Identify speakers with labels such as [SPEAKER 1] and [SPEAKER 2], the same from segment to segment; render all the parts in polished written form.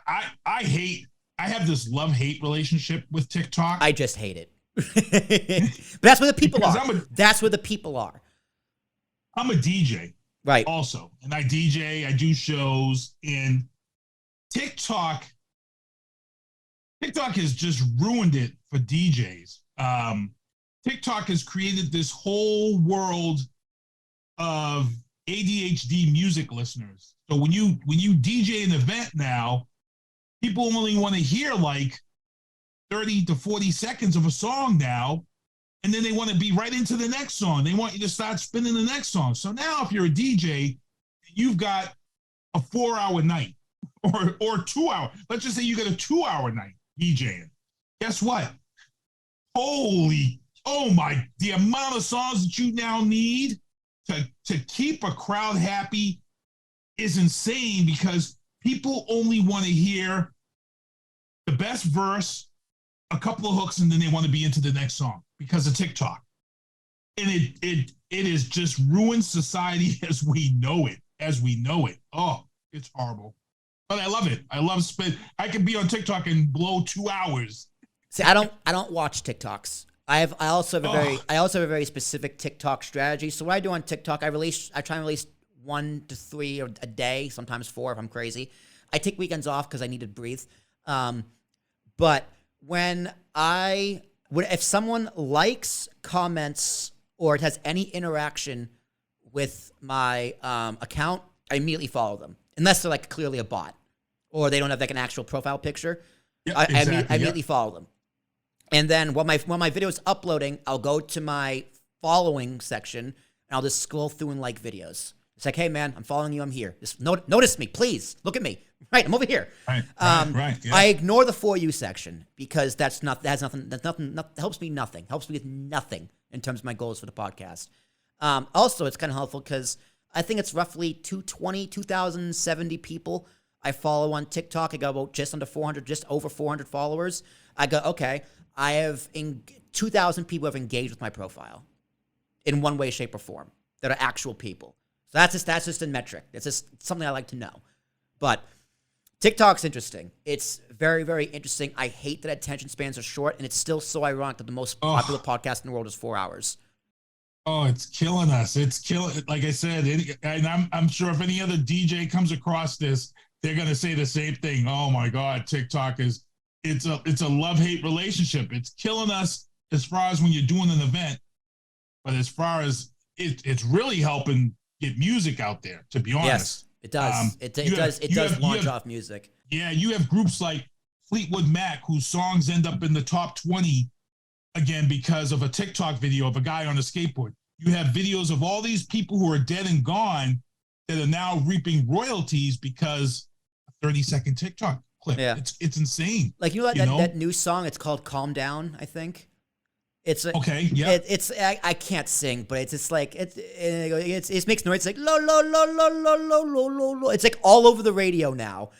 [SPEAKER 1] I have this love-hate relationship with TikTok.
[SPEAKER 2] I just hate it. But that's where the people are. That's where the people are.
[SPEAKER 1] I'm a DJ.
[SPEAKER 2] Right.
[SPEAKER 1] Also. And I DJ, I do shows, and TikTok has just ruined it for DJs. TikTok has created this whole world of ADHD music listeners. So when you DJ an event now, people only want to hear like 30 to 40 seconds of a song now, and then they want to be right into the next song. They want you to start spinning the next song. So now if you're a DJ, you've got a 4-hour night or 2 hour. Let's just say you got a 2-hour night DJing. Guess what? The amount of songs that you now need to keep a crowd happy is insane, because people only want to hear the best verse, a couple of hooks, and then they want to be into the next song because of TikTok. And it has just ruined society as we know it. Oh, it's horrible. But I love it. I love I can be on TikTok and blow 2 hours.
[SPEAKER 2] See, I don't watch TikToks. I also have a very specific TikTok strategy. So what I do on TikTok, I try and release 1 to 3 a day, sometimes 4 if I'm crazy. I take weekends off because I need to breathe. But if someone likes, comments, or it has any interaction with my account, I immediately follow them, unless they're like clearly a bot or they don't have like an actual profile picture. Yep, I immediately follow them. And then when my video is uploading, I'll go to my following section and I'll just scroll through and like videos. It's like, hey man, I'm following you. I'm here. Just notice me, please. Look at me. Right, I'm over here.
[SPEAKER 1] Right. Yeah.
[SPEAKER 2] I ignore the For You section because that helps me nothing. Helps me with nothing in terms of my goals for the podcast. Also, it's kind of helpful because I think it's roughly 2,070 people I follow on TikTok. I got about just over 400 followers. I go, okay, I have 2,000 people have engaged with my profile in one way, shape, or form that are actual people. So that's just a metric. It's just something I like to know. But TikTok's interesting. It's very, very interesting. I hate that attention spans are short, and it's still so ironic that the most popular podcast in the world is 4 hours.
[SPEAKER 1] Oh, it's killing us. It's killing. Like I said, and I'm sure if any other DJ comes across this, they're gonna say the same thing. Oh my God, TikTok it's a love-hate relationship. It's killing us as far as when you're doing an event, but as far as it's really helping get music out there. To be honest,
[SPEAKER 2] yes, it does. It does launch off music.
[SPEAKER 1] Yeah, you have groups like Fleetwood Mac whose songs end up in the top 20 again because of a TikTok video of a guy on a skateboard. You have videos of all these people who are dead and gone that are now reaping royalties because a 30-second TikTok clip. Yeah. It's insane.
[SPEAKER 2] Like, that new song, it's called Calm Down, I think. It's
[SPEAKER 1] okay, yeah.
[SPEAKER 2] I can't sing, but it's just like it makes noise. It's like lo lo lo lo lo lo lo lo lo. It's like all over the radio now.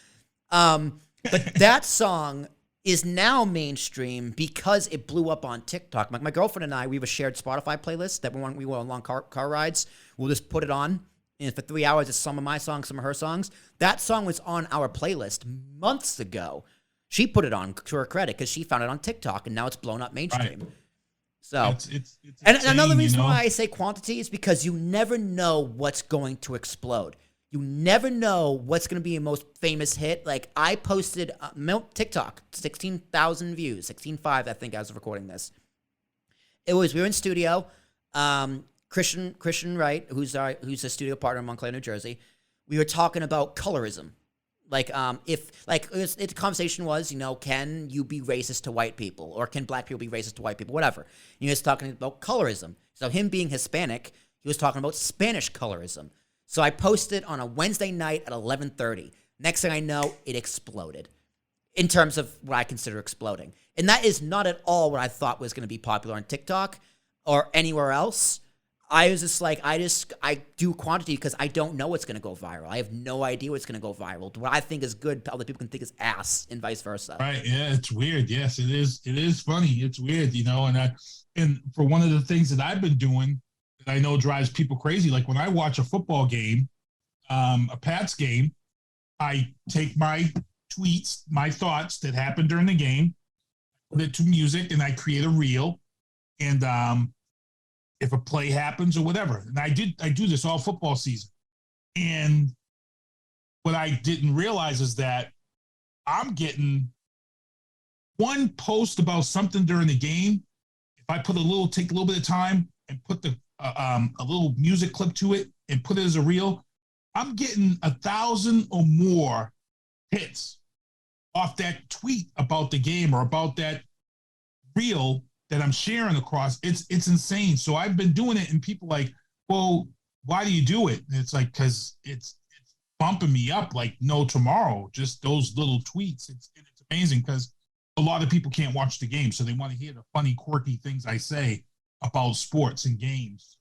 [SPEAKER 2] But that song is now mainstream because it blew up on TikTok. Like my girlfriend and I, we have a shared Spotify playlist that when we go on long car rides, we'll just put it on. And for 3 hours, it's some of my songs, some of her songs. That song was on our playlist months ago. She put it on to her credit because she found it on TikTok, and now it's blown up mainstream. Right. So, it's and insane, another reason why I say quantity is because you never know what's going to explode. You never know what's going to be a most famous hit. Like I posted TikTok, 16,000 views, 16.5, I think, as of recording this. We were in studio. Christian Wright, who's a studio partner in Montclair, New Jersey. We were talking about colorism. The conversation was, can you be racist to white people, or can black people be racist to white people, whatever. He was talking about colorism. So him being Hispanic, he was talking about Spanish colorism. So I posted on a Wednesday night at 11:30. Next thing I know, it exploded in terms of what I consider exploding. And that is not at all what I thought was going to be popular on TikTok or anywhere else. I was just like, I do quantity because I don't know what's going to go viral. I have no idea what's going to go viral. What I think is good, other people can think is ass, and vice versa.
[SPEAKER 1] Right? Yeah, it's weird. Yes, it is. It is funny. It's weird, and for one of the things that I've been doing that I know drives people crazy, like when I watch a football game, a Pats game, I take my tweets, my thoughts that happened during the game, put it to music, and I create a reel. And if a play happens or whatever, and I do this all football season. And what I didn't realize is that I'm getting one post about something during the game. If I take a little bit of time and put a little music clip to it and put it as a reel, I'm getting 1,000 or more hits off that tweet about the game or about that reel that I'm sharing across. It's insane. So I've been doing it, and people like, well, why do you do it? And it's like, because it's bumping me up like no tomorrow. Just those little tweets. It's amazing because a lot of people can't watch the game, so they want to hear the funny, quirky things I say about sports and games.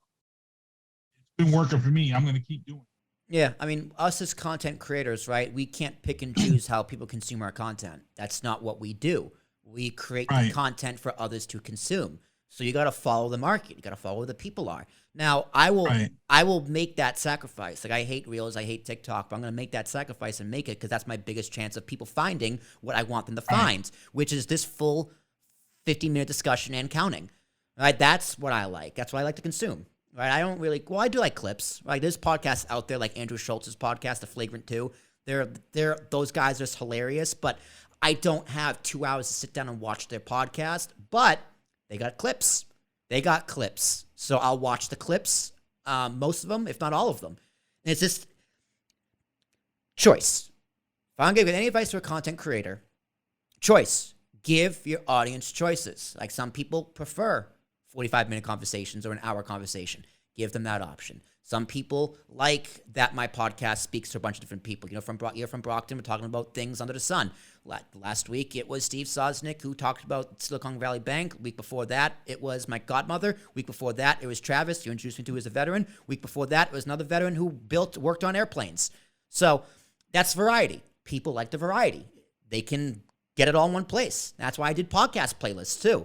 [SPEAKER 1] It's been working for me. I'm going to keep doing it.
[SPEAKER 2] Yeah, I mean, us as content creators, right? We can't pick and choose how people consume our content. That's not what we do. We create the content for others to consume. So you got to follow the market. You got to follow where the people are. Now, I will make that sacrifice. Like, I hate Reels, I hate TikTok, but I'm going to make that sacrifice and make it because that's my biggest chance of people finding what I want them to find, which is this full 15-minute discussion and counting. Right? That's what I like. That's what I like to consume. Right? I don't really. Well, I do like clips. Right? There's podcasts out there like Andrew Schultz's podcast, The Flagrant 2. Those guys are just hilarious, but I don't have 2 hours to sit down and watch their podcast. But they got clips. So I'll watch the clips, most of them, if not all of them. And it's just choice. If I'm giving any advice to a content creator, choice. Give your audience choices. Like, some people prefer 45-minute conversations or an hour conversation. Give them that option. Some people like that my podcast speaks to a bunch of different people. You're from Brockton. We're talking about things under the sun. Last week, it was Steve Sosnick who talked about Silicon Valley Bank. Week before that, it was my godmother. Week before that, it was Travis, you introduced me to as a veteran. Week before that, it was another veteran who worked on airplanes. So that's variety. People like the variety. They can get it all in one place. That's why I did podcast playlists too.